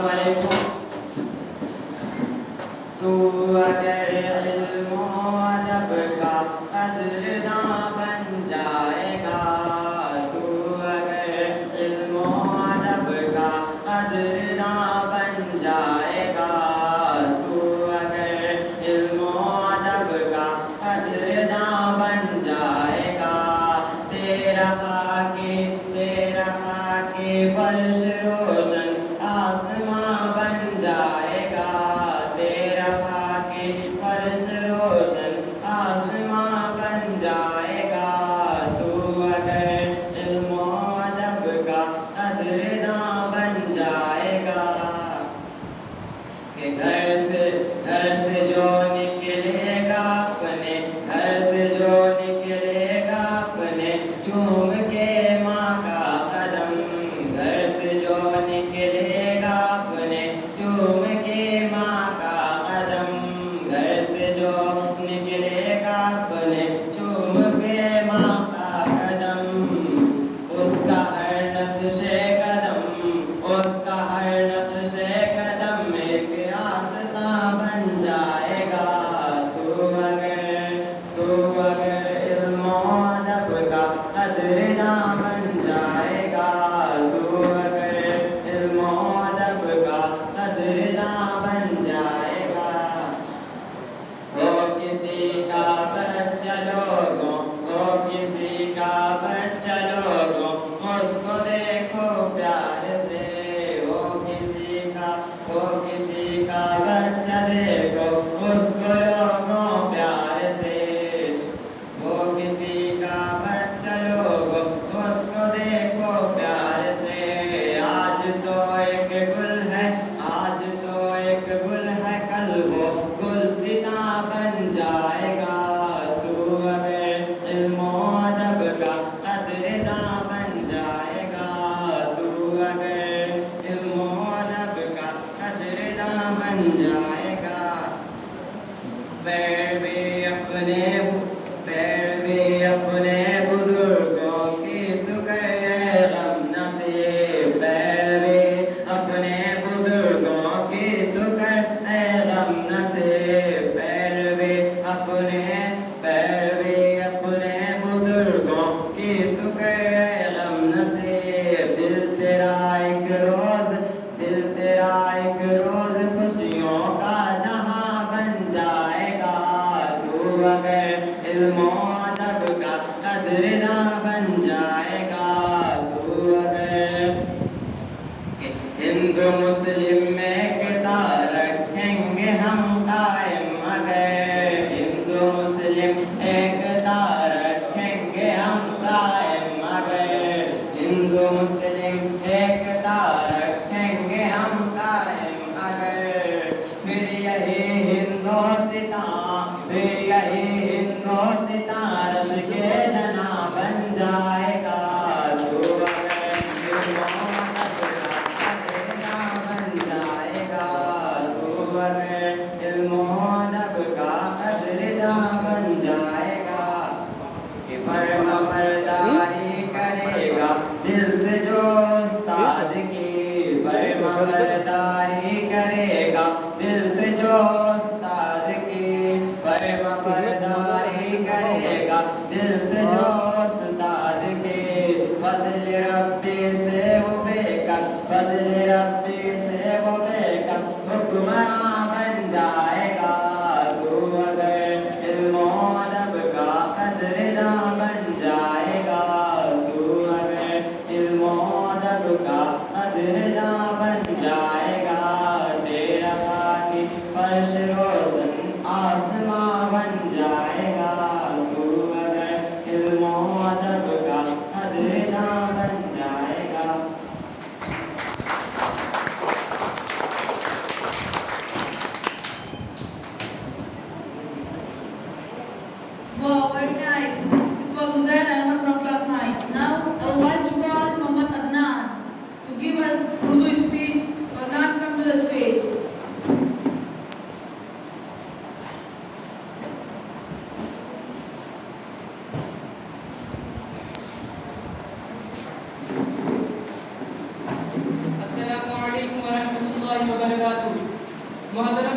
السلام علیکم. تو اگر علم و ادب کا قدرداں بن جائے گا، تو اگر علم و ادب کا قدرداں بن جائے گا، تو اگر علم و ادب کا قدرداں بن جائے گا، تیرا خاکی فرش روشن آسماں بن جائے گا، تیرا خاکی فرش روشن آسماں بن جائے گا، تو اگر علم و ادب کا قدرداں بن جائے گا. کہ گھر سے جو نکلے گا اپنے، گھر سے جو نکلے گا اپنے چوم کے ماں کا قدم، گھر سے جو نکلے گا اپنے چوم کے ماں کا قدم، گھر سے جو نکلے گا اپنے چوم کے ماں کا قدم، اس کا ہر نقش قدم، اس کا ہر نقش قدم ایک آستاں بن جائے گا، تو اگر علم و ادب کا قدرداں بن جائے گا، تو اگر علم و ادب کا قدرداں بن جائے گا. ہو کسی کا بچہ لوگوں، ہو کسی کا بچہ لوگوں، اس کو دیکھو پیار سے، ہو کسی کا بچہ دیکھو اس کو لوگوں پیار سے، ہو کسی کا بچہ لوگوں اس کو دیکھو پیار سے. آج تو ایک گل ہے، آج تو ایک گل ہے، کل وہ گلستاں بن جائے گا، تو اگر علم و ادب کا قدرداں بن جائے گا، تو اگر علم و ادب کا قدرداں بن جائے گا. پیروی اپنے بزرگوں کی تو کرے غم نصیب، پیروی اپنے بزرگوں کی تو کرے غم نصیب، پیروی اپنے بزرگوں کی تو کرے غم نصیب. دل تیرا ایک روز خوشیوں کا جہاں بن جائے گا، تو اگر علم و ادب کا قدرداں بن جائے گا، تو اگر ہندو مسلم میں اقتا رکھیں گے ہم قائم، اگر ہندو مسلم اقتا رکھیں گے ہم قائم،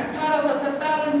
1857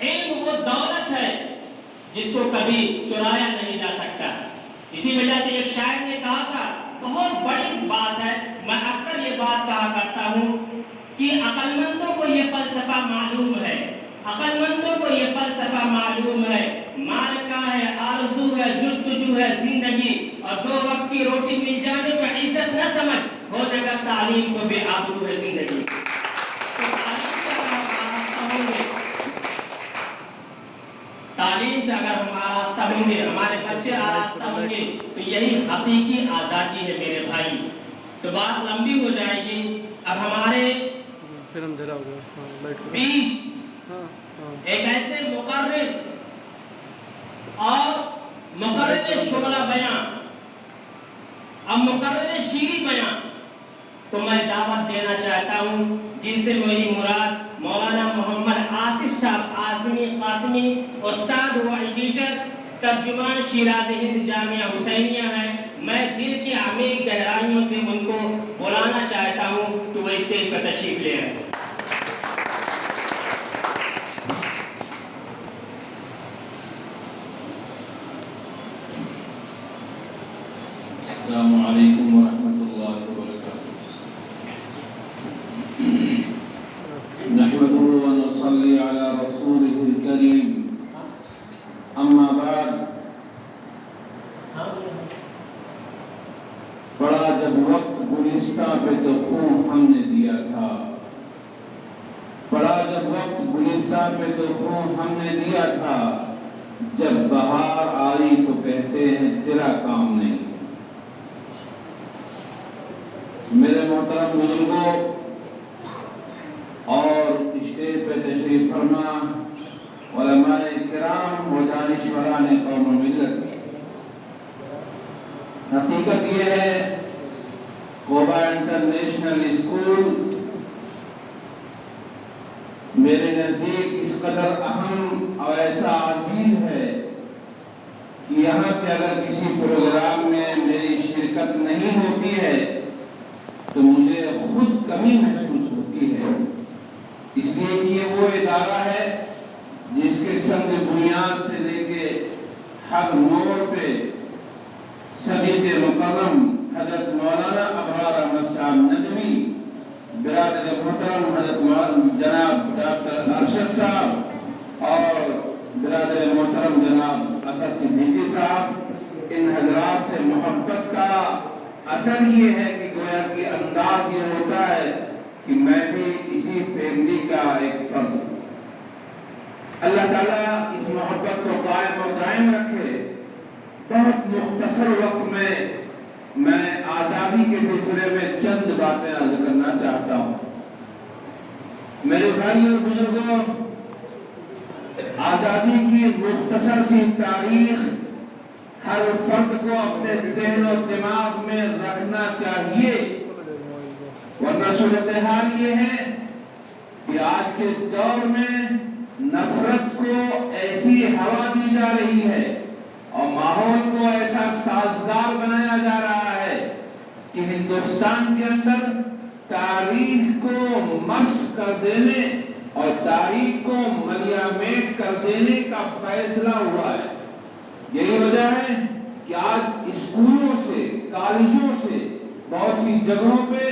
علم وہ دولت ہے جس کو کبھی چرایا نہیں جا سکتا. اسی وجہ سے ایک شاعر نے کہا تھا, بہت بڑی بات ہے, میں اکثر یہ بات کہا کرتا ہوں کہ عقل مندوں کو یہ فلسفہ معلوم ہے, عقل مندوں کو یہ فلسفہ معلوم ہے, مال کا ہے, آرزو ہے, جستجو ہے زندگی, اور 2 وقت کی روٹی مل جانے کا عزت نہ سمجھ, ہو جائے گا تعلیم تو بے آبرو ہے زندگی. تعلیم سے اگر ہم آراستہ ہوں گے, ہمارے بچے آراستہ ہوں گے, تو یہی حقیقی آزادی ہے میرے بھائی. تو بات لمبی ہو جائے گی. اب ہمارے بیچ ایک ایسے مقرر اور مقرر شعلہ بیان, اب مقرر شیریں بیان تو میں دعوت دینا چاہتا ہوں, جن سے میری مراد مولانا محمد آصف صاحب اعظمی قاسمی, استاد و ایڈیٹر, ترجمان شیراز ہند جامعہ حسینیہ ہیں. میں دل کی عمیق گہرائیوں سے ان کو بلانا چاہتا ہوں کہ وہ اسٹیج پر تشریف لے آئیں. السلام علیکم ورحمۃ اللہ وبرکاتہ. نحمده ونصلي على رسوله الكريم. اما بعد, بڑا جب وقت گلستہ پہ تو خون ہم نے دیا تھا, بڑا جب وقت گلستہ پہ تو خون ہم نے دیا تھا, جب بہار آئی تو کہتے ہیں تیرا کام نہیں. میرے محترم بزرگوں اور اسٹیج پہ تشریف فرما علماء کرام و دانشوران قوم و ملت, حقیقت یہ ہے کوبا انٹرنیشنل اسکول میرے نزدیک اس قدر اہم اور ایسا عزیز ہے کہ یہاں پہ اگر کسی پروگرام میں میری شرکت نہیں ہوتی ہے تو مجھے خود کمی محسوس ہوتی ہے. اس لیے کہ یہ وہ ادارہ ہے جس کے سنگ بنیاد سے لے کے ہر موڑ پہ صدیق مکرم حضرت مولانا ابرار احمد صاحب ندوی, برادر محترم حضرت جناب ڈاکٹر ارشد صاحب اور برادر محترم جناب اسد صدیقی صاحب, ان حضرات سے محبت کا اثر یہ ہے کہ گویا کہ انداز یہ ہوتا ہے کہ میں بھی اسی فیملی کا ایک فرد ہوں. اللہ تعالیٰ اس محبت کو قائم و دائم رکھے. بہت مختصر وقت میں آزادی کے سلسلے میں چند باتیں عرض کرنا چاہتا ہوں. میرے بھائی اور بزرگوں, آزادی کی مختصر سی تاریخ ہر فرد کو اپنے ذہن و دماغ میں رکھنا چاہیے, ورنہ صورتحال یہ ہے کہ آج کے دور میں نفرت کو ایسی ہوا دی جا رہی ہے اور ماحول کو ایسا سازگار بنایا جا رہا ہے کہ ہندوستان کے اندر تاریخ کو مسخ کر دینے اور تاریخ کو ملیامیٹ کر دینے کا فیصلہ ہوا ہے. یہی وجہ ہے کہ آج اسکولوں سے, کالجوں سے, بہت سی جگہوں پہ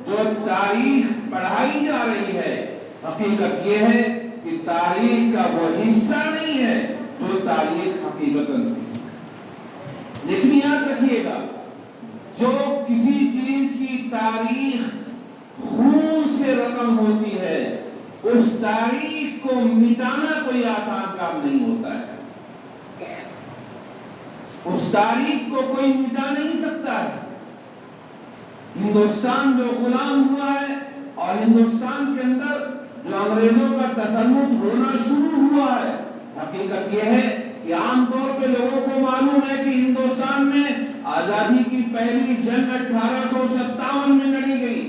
جو تاریخ پڑھائی جا رہی ہے, حقیقت یہ ہے کہ تاریخ کا وہ حصہ نہیں ہے جو تاریخ حقیقتاً تھی. لیکن یاد رکھیے گا, جو کسی چیز کی تاریخ خون سے رقم ہوتی ہے, اس تاریخ کو مٹانا کوئی آسان کام نہیں ہوتا ہے. اس تاریخ کو کوئی مٹا نہیں سکتا ہے. ہندوستان جو غلام ہوا ہے اور ہندوستان کے اندر جو انگریزوں کا تسلط ہونا شروع ہوا ہے, حقیقت یہ ہے کہ عام طور پہ لوگوں کو معلوم ہے کہ ہندوستان میں آزادی کی پہلی جنگ 1857 میں لڑی گئی.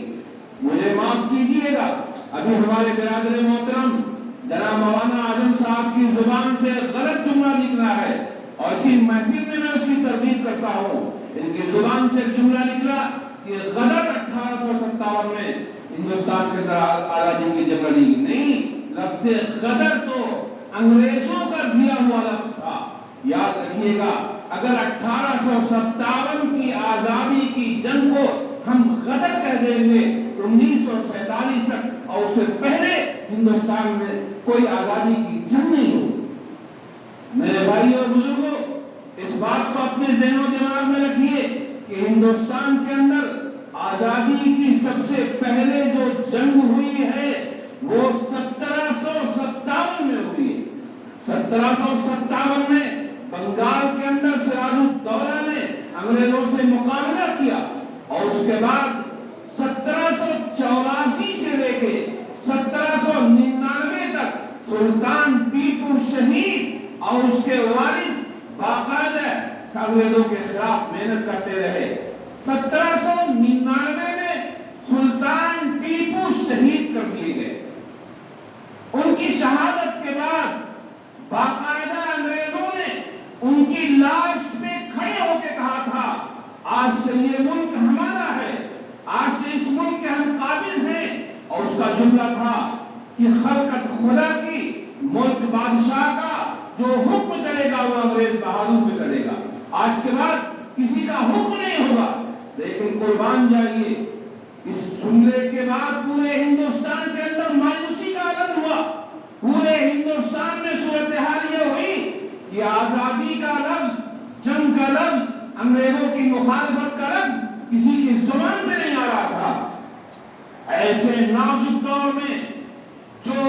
مجھے معاف کیجئے گا, ابھی ہمارے برادر محترم جناب مولانا اعظم صاحب کی زبان سے غلط جملہ نکلا ہے اور اسی محفل میں اس کی تردید کرتا ہوں. ان کی زبان سے جملہ نکلا کہ غدر 1857 میں ہندوستان کے اندر آزادی کی جنگ لڑی گئی. نہیں, لفظ غدر تو انگریزوں کا دیا ہوا لفظ تھا. یاد رکھیے گا اگر 1857 کی آزادی کی جنگ کو ہم غدر کہہ دیں گے 1947 تک اور اس سے پہلے ہندوستان میں کوئی آزادی کی جنگ نہیں ہوئی. میرے بھائی اور بزرگوں اس بات کو اپنے ذہن و دماغ میں رکھیے کہ ہندوستان کے اندر آزادی کی سب سے پہلے جو جنگ ہوئی ہے وہ 1757 میں ہوئی ہے. 1757 میں بنگال کے اندر سراج الدولہ نے انگریزوں سے مقابلہ کیا اور اس کے بعد 1784 سے لے کے 1799 تک سلطان ٹیپو شہید اور اس کے والد باقاعدہ انگریزوں کے خلاف محنت کرتے رہے. 1799 میں سلطان ٹیپو شہید کر دیے گئے. ان کی شہادت کے بعد باقاعدہ انگریزوں نے ان کی لاش پہ کھڑے ہو کے کہا تھا آج سے یہ ملک ہمارا ہے, آج سے اس ملک کے ہم قابض ہیں. اور اس کا جملہ تھا کہ خلقت خدا کی ملک بادشاہ کا جو حکم چلے گا وہ انگریز بہادر پہ چلے گا. آج کے بعد کسی کا حکم نہیں ہوگا. لیکن قربان جائیے اس جملے کے بعد پورے ہندوستان کے اندر مایوسی کا عالم ہوا. پورے ہندوستان میں صورتحال یہ ہوئی کہ آزادی کا لفظ, جنگ کا لفظ, انگریزوں کی مخالفت کا لفظ کسی کی زبان میں نہیں آ رہا تھا. ایسے نازک دور میں جو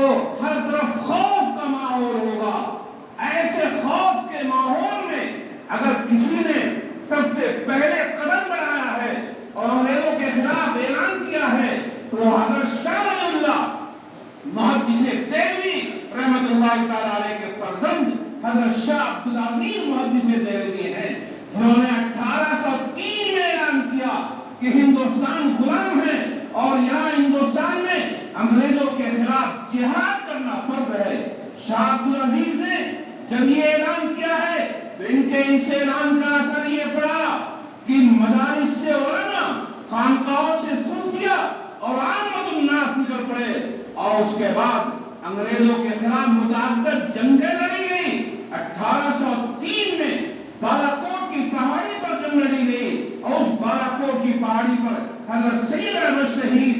ہر طرف خوف کا ماحول ہوگا, ایسے خوف کے ماحول میں اگر کسی نے سب سے پہلے قدم بڑھایا ہے اور انگریزوں کے خلاف اعلان کیا ہے تو حضرت شاہ ولی اللہ محدث دہلوی رحمت اللہ تعالی علیہ کے فرزند حضرت شاہ عبدالعزیز محدث دہلوی ہیں, جنہوں نے 1803 میں اعلان کیا کہ ہندوستان غلام ہے اور یہاں ہندوستان میں انگریزوں کے خلاف جہاد کرنا فرض ہے. شاہ عبدالعزیز نے جب یہ اعلان کیا ہے تو ان کے اس اعلان کا اثر یہ پڑا کہ مدارس سے علماء, خانقاہوں سے صوفیہ اور عامت الناس نکل پڑے اور اس کے بعد انگریزوں کے خلاف متعدد جنگیں لڑی گئی. 1803 میں بالاکوٹ کی پہاڑی پر جنگ لڑی گئی اور اس بالاکوٹ کی پہاڑی پر حضرت سید احمد شہید,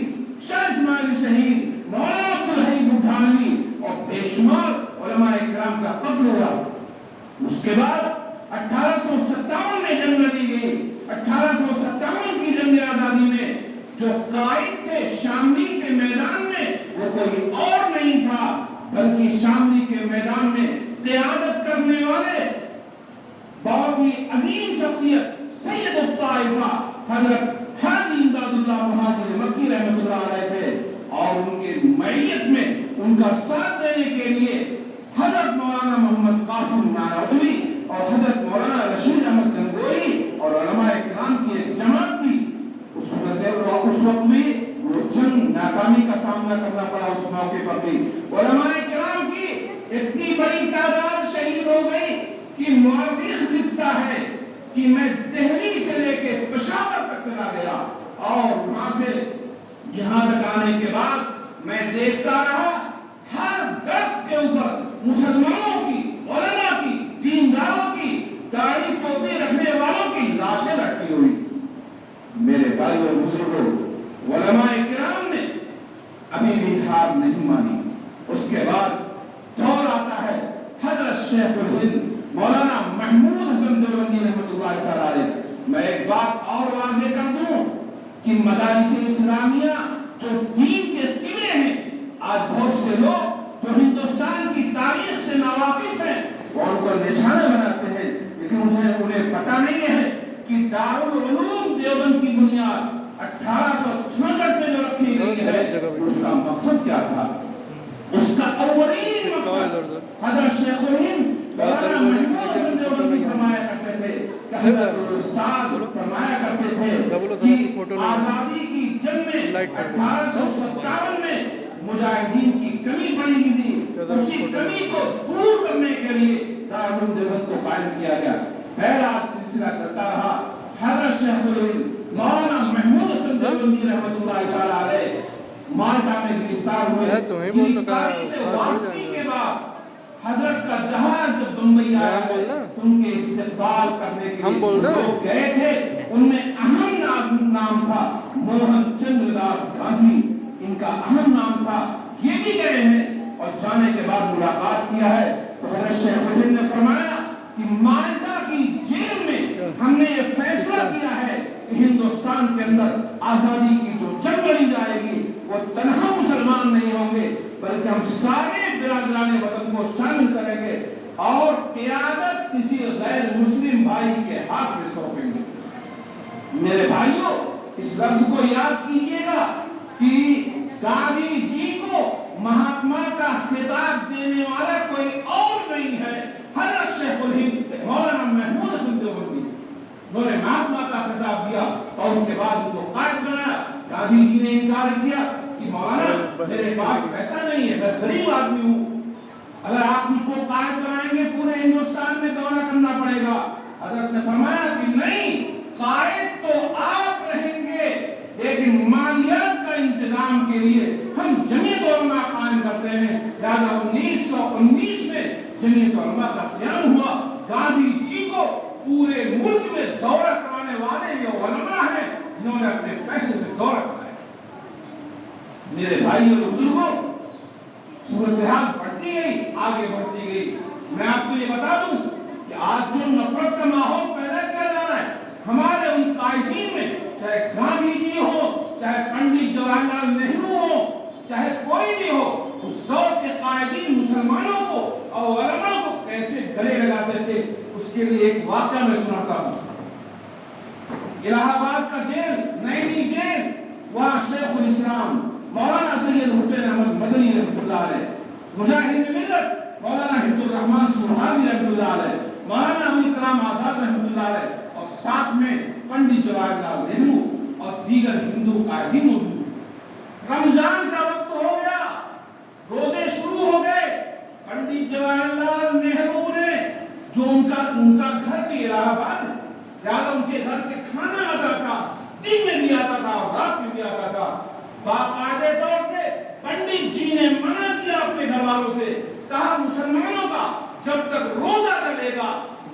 شاہ اسماعیل شہید, مولانا عبدالحی بٹھانوی اور بے شمار علماء اکرام کا قتل ہوا. اس کے بعد 1857 میں جنگ لڑی گئی. 1857 کی جنگ آزادی میں جو قائد تھے شاملی کے میدان میں وہ کوئی اور نہیں تھا بلکہ شاملی کے میدان میں قیادت کرنے والے بہت ہی عظیم شخصیت سید الطائفہ حضرت حاجی امداد اللہ مہاجر مکی رحمۃ اللہ علیہ تھے. اور ان کے معیت میں ان کا ساتھ دینے کے لیے حضرت مولانا محمد قاسم نانوتوی اور حضرت مولانا رشید احمد گنگوئی اور علماء اکرام کی ایک جماعت تھی. اس وقت بھی وہ جنگ ناکامی کا سامنا کرنا پڑا. اس موقع پر بھی علماء اکرام کی اتنی بڑی تعداد شہید ہو گئی کہ مورخ لکھتا ہے کہ میں دہلی سے لے کے پشاور تک چلا گیا اور وہاں سے یہاں تک آنے کے بعد میں دیکھتا رہا ہر درخت کے اوپر مسلمانوں کی, علماء کی, دینداروں کی, داڑھی ٹوپی رکھنے والوں کی لاشیں رکھی ہوئی. میرے بھائی اور بزرگوں علماء کرام نے ابھی بھی ہار نہیں مانی. اس کے بعد دور آتا ہے حضرت شیخ الہند مولانا محمود حسن دیوبندی رحمۃ اللہ تعالی علیہ. میں ایک بات اور واضح کر دوں کہ مدارس اسلامیہ جو دین کے قلعے ہیں, آج بہت سے لوگ جو ہندوستان کی تاریخ سے ناواقف ہیں وہ ان کو نشانہ بناتے ہیں, لیکن انہیں پتہ نہیں ہے کہ دارالعلوم دیوبند کی بنیاد 1866 میں جو رکھی گئی ہے اس کا مقصد کیا تھا. اس کا اولین مقصد حضرت شیخ الہند مولانا محمود حسن دیوبندی فرمایا کرتے تھے کہ حضرت استاد فرمایا کرتے تھے کہ آزادی کی جنگ میں 1857 میں مجاہدین کی کمی پڑی تھی, اسی کمی کو دور کرنے کے لیے دارالعلوم دیوبند کو قائم کیا گیا. پہلا سلسلہ چلتا رہا. حضرت شیخ الہند مولانا محمود حسن دیوبندی رحمۃ اللہ تعالی علیہ مالٹا میں گرفتار ہوئے. گرفتاری سے واپسی کے بعد حضرت کا جہاز جب بمبئی آیا ہے ان کے استقبال کرنے کے لیے جو لوگ گئے تھے ان میں اہم نام تھا موہن چندر داس گاندھی، ان کا اہم نام تھا، یہ بھی گئے ہیں اور جانے کے بعد ملاقات کیا ہے۔ تو حضرت شیخ الہند نے فرمایا کہ مالٹا کی جیل میں ہم نے یہ فیصلہ کیا ہے کہ ہندوستان کے اندر آزادی کی جو جنگ لڑی جائے گی وہ تنہا مسلمان نہیں ہوں گے بلکہ ہم سارے برادران وطن کو شامل کریں گے اور قیادت کسی غیر مسلم بھائی کے ہاتھ میں سونپیں گے۔ میرے بھائیوں، اس لفظ کو یاد کیجیے گا کہ گاندھی جی کو مہاتما کا خطاب دینے والا کوئی اور نہیں ہے، حضرت شیخ الہند مولانا محمود حسن دیوبندی۔ انہوں نے مہاتما کا خطاب دیا اور اس کے بعد ان کو قائد بنایا۔ گاندھی جی نے انکار کیا کہ مولانا میرے پاس پیسہ نہیں ہے، میں غریب آدمی ہوں، اگر آپ مجھ کو قائد بنائیں گے پورے ہندوستان میں دورہ کرنا پڑے گا۔ حضرت نے فرمایا کہ نہیں، قائد تو آپ رہیں گے لیکن مالیات کا انتظام کے لیے ہم جمعیت علماء قائم کرتے ہیں۔ لہذا 1919 میں جمعیت علماء کا قیام ہوا۔ گاندھی جی کو پورے ملک میں دورہ کرانے والے یہ علماء ہیں جنہوں نے اپنے پیسے سے دورہ کرایا۔ میرے بھائی اور بزرگوں، صورتحال بڑھتی گئی، آگے بڑھتی گئی۔ میں آپ کو یہ بتا دوں کہ آج جو نفرت کا ماحول پیدا کیا جا رہا ہے ہمارے ان قائدین میں، چاہے گاندھی جی ہو، چاہے پنڈت جواہر لال نہرو ہو، چاہے کوئی بھی ہو، اس دور کے قائدین مسلمانوں کو اور علماء کو کیسے گلے لگاتے تھے اس کے لیے ایک واقعہ میں سناتا ہوں۔ الہ آباد کا جیل، نینی جیل، وہاں شیخ الاسلام مولانا سید حسین احمد مدنی رحمۃ اللہ علیہ، مجاہد ملت مولانا حفظ الرحمان سبحانی رحمۃ اللہ علیہ، مولانا ابوالکلام کلام آزاد رحمۃ اللہ علیہ اور ساتھ میں پنڈت جواہر لال نہرو اور دیگر ہندو قائدین موجود۔ رمضان کا وقت ہو گیا، روزے شروع ہو گئے۔ پنڈت جواہر لال نہرو نے، جو ان کا گھر بھی الہ آباد ہے، لہٰذا ان کے گھر سے کھانا آتا تھا، دن میں بھی آتا تھا اور رات میں بھی آتا تھا۔ باقاعدہ طور پہ پنڈت جی نے منع کیا اپنے گھر والوں سے، کہا مسلمانوں کا جب تک روزہ چلے گا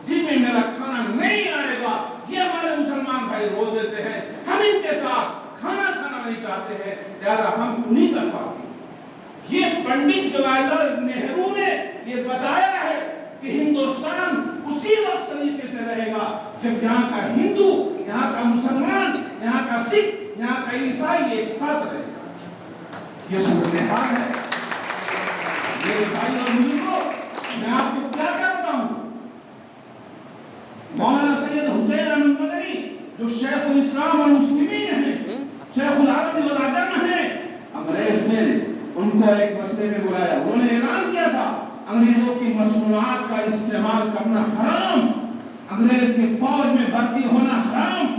دن میں میرا کھانا نہیں آئے گا۔ یہ ہمارے مسلمان بھائی روز دیتے ہیں، ہم ان کے ساتھ کھانا کھانا نہیں چاہتے ہیں، لہذا ہم انہی کا ساتھ دیں۔ یہ پنڈت جواہر لال نہرو نے یہ بتایا ہے کہ ہندوستان اسی وقت طریقے سے رہے گا جب یہاں کا ہندو، یہاں کا مسلمان، یہاں کا سکھ، یہاں کا عیسائی ایک ساتھ رہے گا۔ یہ صورتحال ہے۔ میرے بھائی اور بزرگوں، میں آپ کو کیا بتاؤں، مولانا سید حسین احمد مدنی جو شیخ الاسلام والمسلمین ہیں، شیخ العرب والعجم ہیں، انگریز نے ان کو ایک مسئلے میں بلایا۔ انہوں نے اعلان کیا تھا انگریزوں کی مصنوعات کا استعمال کرنا حرام، انگریز کی فوج میں بھرتی ہونا حرام۔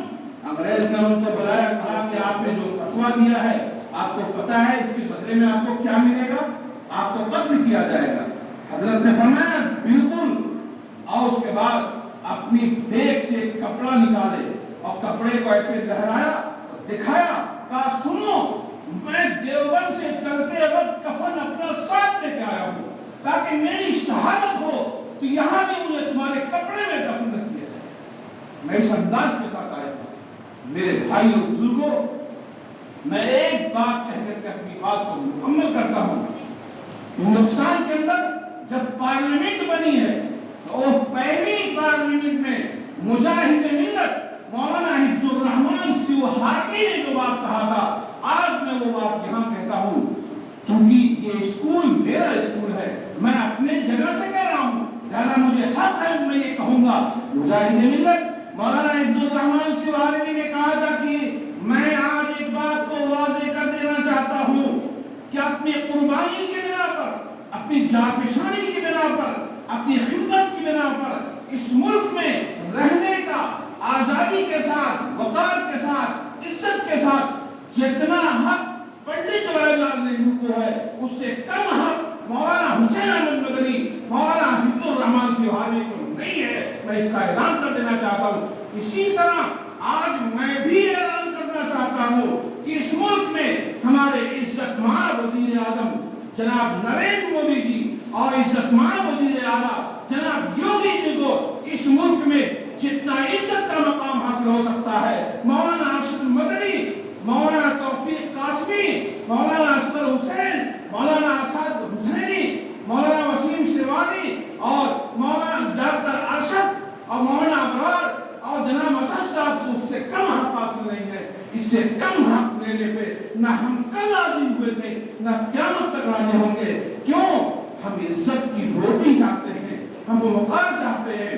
انگریز نے ان کو بلایا، کہا کہ آپ نے جو فتویٰ دیا ہے آپ کو پتا ہے اس کے بدلے میں آپ کو کیا ملے گا؟ آپ کو قتل کیا جائے گا۔ حضرت نے فرمایا بالکل، اور اس کے بعد اپنی بیگ سے ایک کپڑا نکالے اور کپڑے کو ایسے لہرایا اور دکھایا، کہا سنو میں دیوبند سے چلتے وقت کفن اپنا ساتھ لے کے آیا ہوں تاکہ میری شہادت ہو تو یہاں بھی مجھے تمہارے کپڑے میں دفن رکھ دیا جائے۔ میں اس انداز کے ساتھ آیا ہوں۔ میرے بھائی اور بزرگوں، میں ایک بات کہہ کر کے اپنی بات کو مکمل کرتا ہوں۔ ہندوستان کے اندر جب پارلیمنٹ بنی ہے تو وہ پہلی پارلیمنٹ میں مجاہد ملت مولانا حفظ الرحمان سیوہاگی نے جو بات کہا تھا، آج میں وہ بات یہاں کہتا ہوں۔ چونکہ یہ اسکول میرا اسکول ہے، میں اپنے جگہ سے کہہ رہا ہوں، لہذا مجھے حق ہے میں یہ کہوں گا۔ مجاہد ملت مولانا حفظ الرحمان سیوہاگی نے کہا تھا کہ میں آج ایک بات کو واضح کر دینا چاہتا ہوں کہ اپنی قربانی کی بنا پر، اپنی جانفشانی کی بنا پر، اپنی خدمت کی بنا پر اس ملک میں رہنے کا آزادی کے ساتھ، وقار کے ساتھ، عزت کے ساتھ جتنا حق پنڈت جواہر لال نہرو کو ہے اس سے کم حق مولانا حسین احمد مدنی، مولانا حفظ الرحمان سیوہاگی کو نہیں ہے۔ میں اس کا اعلان کر دینا چاہتا ہوں۔ اسی طرح آج میں بھی اعلان کرنا چاہتا ہوں کہ اس ملک میں ہمارے عزت مآب وزیر اعظم جناب نریندر مودی جی اور عزت مآب وزیر اعلیٰ جناب یوگی جی کو اس ملک میں جتنا عزت کا مقام حاصل ہو سکتا ہے، مولانا ارشد مدنی، مولانا توفیق قاسمی، مولانا اصغر حسین، مولانا اسد حسینی، مولانا وسیم سیوانی اور مولانا ڈاکٹر ارشد اور مولانا ابرار اور جناب اسد صاحب کو اس سے کم حق حاصل نہیں ہے۔ اس سے کم حق لینے پہ نہ ہم کل راضی ہوئے تھے نہ قیامت تک راضی ہوں گے۔ کیوں؟ ہم عزت کی روٹی چاہتے ہیں، ہم وقار چاہتے ہیں،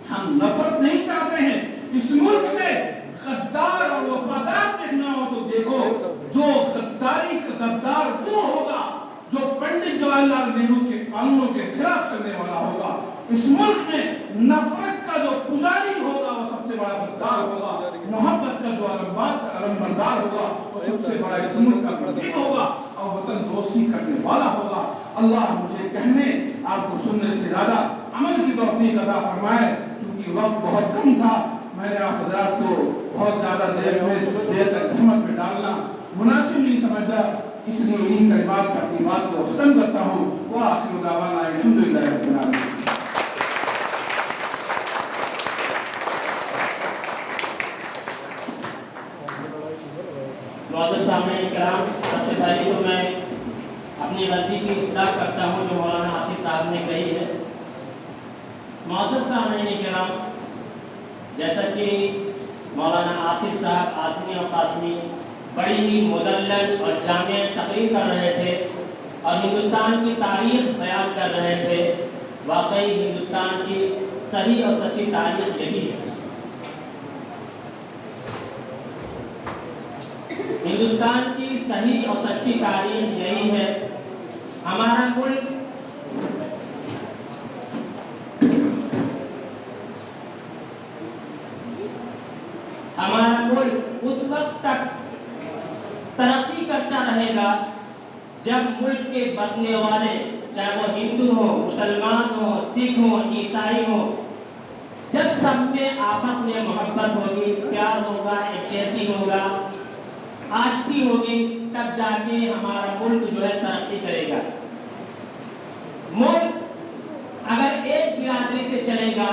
ہم نفرت نہیں چاہتے ہیں۔ اس ملک میں غدار اور وفادار دیکھنا ہو تو دیکھو، جو غداری کا غدار وہ ہوگا جو پنڈت جواہر لال نہرو کے قانونوں کے خلاف چلنے والا ہوگا۔ اس ملک میں نفرت کا جو پجاری ہوگا وہ سب سے بڑا غدار ہوگا، محبت کا جو علمبردار ہوگا وہ سب سے بڑا اس ملک کا مدین ہوگا اور وطن دوستی کرنے والا ہوگا۔ اللہ مجھے کہنے آپ کو سننے سے زیادہ عمل کی توفیق عطا فرمائے، کیونکہ وقت بہت کم تھا۔ میں نے آپ حضرات کو بہت زیادہ دیر تک زحمت میں ڈالنا مناسب نہیں سمجھا، اس لیے انہی کلمات پر اپنی بات کو ختم کرتا ہوں۔ وآخر دعوانا الحمدللہ رب العالمین۔ معزز سامعین کرام، سب سے پہلے تو میں اپنی غلطی کی اصلاح کرتا ہوں جو مولانا آصف صاحب نے کہی ہے۔ معزز سامعین کرام، جیسا کہ مولانا آصف صاحب اعظمی اور قاسمی بڑی ہی مدلل اور جامع تقریر کر رہے تھے اور ہندوستان کی تاریخ بیان کر رہے تھے، واقعی ہندوستان کی صحیح اور سچی تاریخ یہی ہے۔ ہندوستان کی صحیح اور سچی تاریخ یہی ہے۔ ہمارا ملک اس وقت تک ترقی کرتا رہے گا جب ملک کے بسنے والے، چاہے وہ ہندو ہوں، مسلمان ہوں، سکھ ہوں، عیسائی ہوں، جب سب میں آپس میں محبت ہوگی، پیار ہوگا، یکجہتی ہوگا، آشتی ہوگی، تب جا کے ہمارا ملک جو ہے ترقی کرے گا۔ ملک اگر ایک برادری سے چلے گا،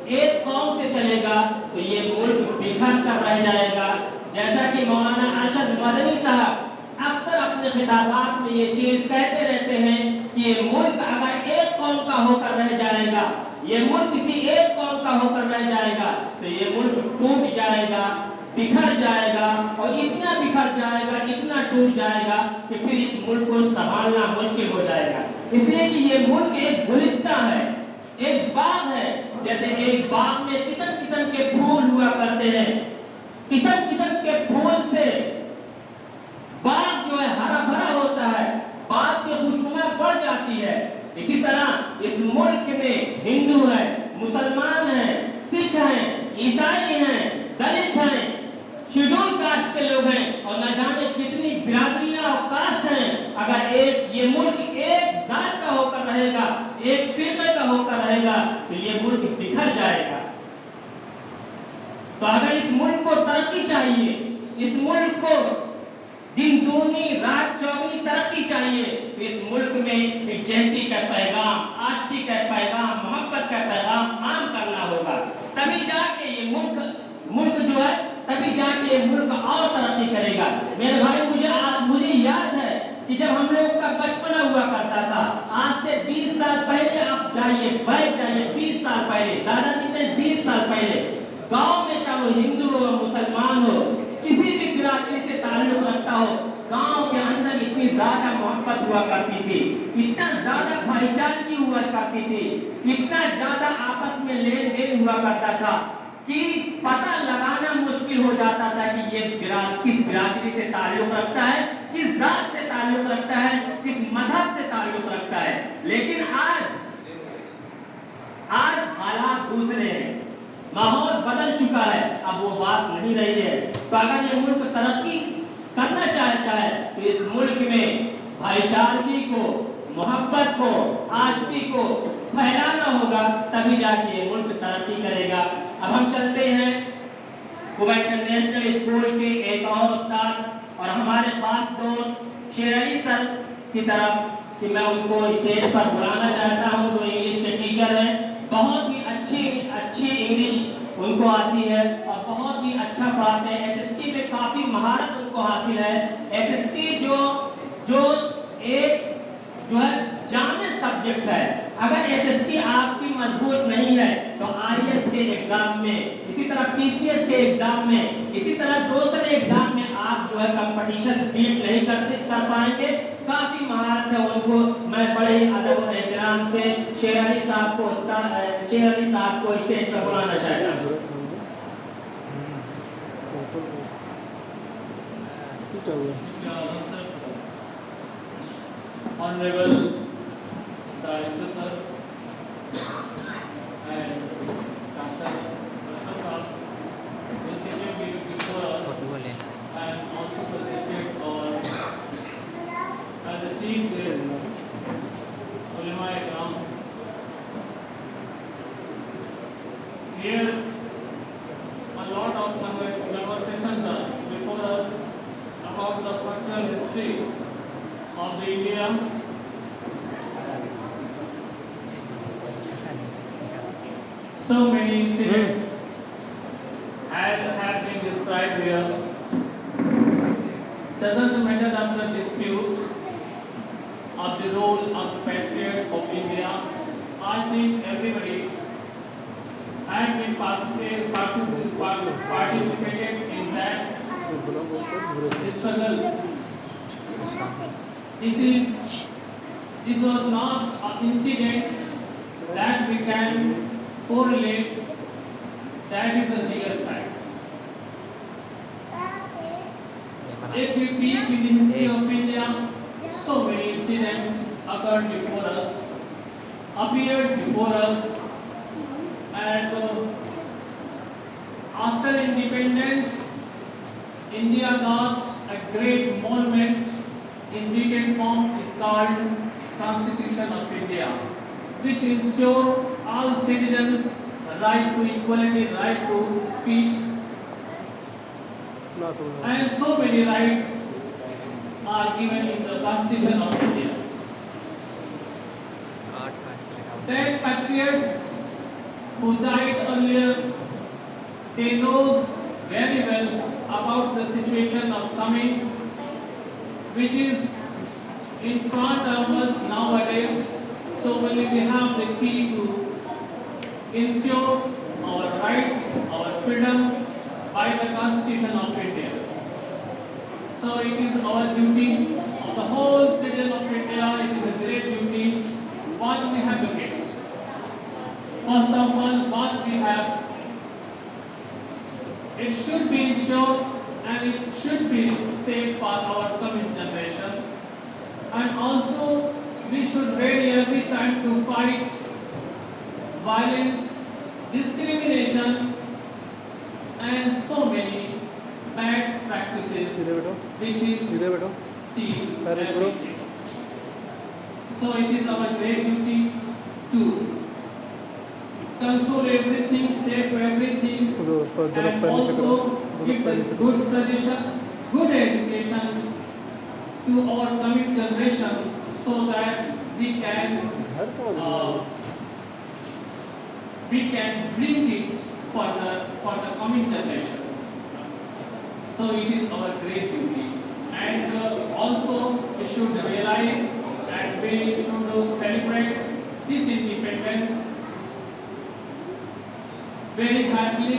ایک قوم سے چلے گا تو یہ ملک بکھر کر رہ جائے گا۔ جیسا کہ مولانا ارشد مدنی صاحب اکثر اپنے خطابات میں یہ چیز کہتے رہتے ہیں کہ یہ ملک اگر ایک قوم کا ہو کر رہ جائے گا، یہ ملک کسی ایک قوم کا ہو کر رہ جائے گا تو یہ ملک ٹوٹ جائے گا، بکھر جائے گا، اور اتنا بکھر جائے گا، اتنا ٹوٹ جائے گا کہ پھر اس ملک کو سنبھالنا مشکل ہو جائے گا۔ اس لیے کہ یہ ملک ایک گلستہ ہے، ایک باغ ہے۔ جیسے ایک باغ میں قسم قسم کے پھول ہوا کرتے ہیں، قسم قسم کے پھول سے باغ جو ہے ہرا بھرا ہوتا ہے، باغ کی خوشبو بڑھ جاتی ہے۔ اسی طرح اس ملک میں ہندو ہیں، مسلمان ہیں، سکھ ہیں، عیسائی ہیں، دلت ہیں، شیڈول کاسٹ کے لوگ ہیں، اور نہ جانے کتنی برادریاں اور کاسٹ ہیں۔ اگر یہ ملک ایک ذات کا ہو کر رہے گا، ایک فرقے کا ہو کر رہے گا تو یہ ملک بکھر جائے گا۔ تو اگر اس ملک کو ترقی چاہیے، اس ملک کو دن دونی رات چوگنی ترقی چاہیے، تو اس ملک میں یکجہتی کا پیغام، آشتی کا پیغام، محبت کا پیغام عام کرنا ہوگا۔ تبھی جا کے یہ ملک جو ہے، تبھی جا کے یہ ملک اور ترقی کرے گا۔ میرے بھائی، مجھے یاد ہے کہ جب ہم لوگ کا بچپنا ہوا کرتا تھا، آج سے 20 سال پہلے آپ جائیے، بیٹھ جائیے، 20 سال پہلے، زیادہ کتنے 20 سال پہلے گاؤں میں چاہے وہ ہندو ہو، مسلمان ہو، کسی بھی برادری سے تعلق رکھتا ہو، گاؤں کے اندر اتنی زیادہ محبت ہوا کرتی تھی، اتنا زیادہ بھائی چارگی ہوا کرتی تھی، اتنا زیادہ آپس میں لین دین ہوا کرتا تھا کہ پتہ لگانا مشکل ہو جاتا تھا کہ یہ کس برادری سے تعلق رکھتا ہے، کس ذات سے تعلق رکھتا ہے، کس مذہب سے تعلق رکھتا ہے۔ لیکن آج حالات دوسرے ہیں، ماحول بدل چکا ہے، اب وہ بات نہیں رہی ہے۔ تو اگر یہ ملک ترقی کرنا چاہتا ہے تو اس ملک میں بھائی چارگی کو، محبت کو، آشتی کو پھیلانا ہوگا، تبھی جا کے یہ ملک ترقی کرے گا۔ اب ہم چلتے ہیں کویت انٹرنیشنل اسکول کے ایک اور استاد اور ہمارے خاص دوست شیر علی سر کی طرف۔ کہ میں ان کو اسٹیج پر بلانا چاہتا ہوں، جو انگلش کے ٹیچر ہیں، بہت ہی اچھی انگلش ان کو آتی ہے اور بہت ہی اچھا پڑھاتے ہیں. ایس ایس ٹی میں کافی مہارت ان کو حاصل ہے. ایس ایس ٹی جو ایک جو ہے جامع سبجیکٹ ہے. اگر ایس ایس ٹی آپ کی مضبوط نہیں ہے تو آئی ایس کے ایگزام میں، اسی طرح پی سی ایس کے ایگزام میں، اسی طرح دوسرے ایگزام میں آپ جو ہے کمپٹیشن بیٹ نہیں کر پائیں گے. کافی مہارت ہے ان کو. میں بڑے ادب و احترام سے شیر علی صاحب کو اسٹیج پر بلانا چاہتا ہوں. Honorable Director Sir and Dr. Prasad presented before us and also presented as a chief guest Ulama Ikram. Here a lot of conversation done before us about the cultural history of the India. So many incidents have been described here. Doesn't matter of the dispute of the role of the patriot of India. I think everybody has been participated in that struggle. This was not an incident that we can correlate. That is a real fact. If we peek with the history of India, so many incidents occurred before us, appeared before us, and after independence, India got a great monument in written form is called Constitution of India, which ensure all citizens right to equality, right to speech, and so many rights are given in the Constitution of India. Then patriots who died earlier, they know very well about the situation of coming, which is in front of us nowadays. So only we have the key to ensure our rights, our freedom by the Constitution of India. So it is our duty of the whole citizen of India, it is a great duty, what we have to get. First of all, what we have, it should be ensured and it should be safe for our coming generation. And also, we should ready every time to fight violence, discrimination, and so many bad practices which is seen every day. So it is our great duty to console everything, save everything, and also give the good suggestion, good education to our coming generation so that we can bring it for the coming generation. So it is our great duty, and also we should realize and we should celebrate this independence very happily.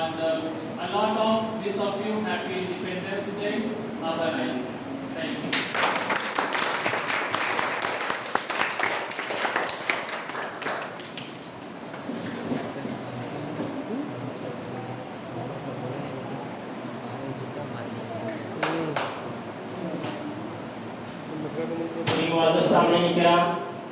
And a lot of this of you happy Independence Day. Have a nice day. Thank you.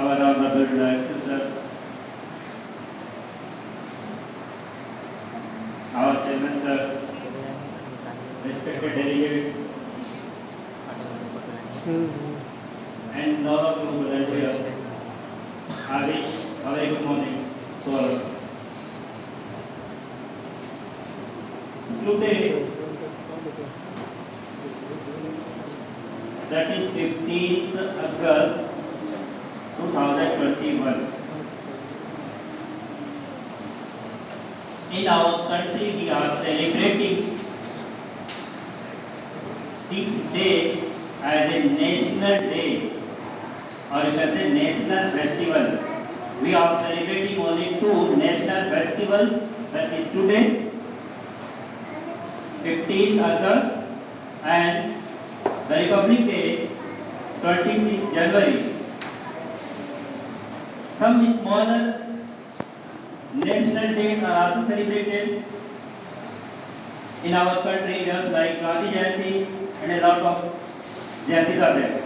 Our Honorable Director Sir, our Chairman Sir, respected delegates, and all of you who are here, I wish a very good morning to all. Today, that is 15th August 2021. In our country we are celebrating this day as a national day or you can say national festival. We are celebrating only two national festivals, that is today 15th August and the Republic Day 26th January. Some smaller national days are also celebrated in our country, just like Gandhi Jayanti and a lot of Jayantis are there.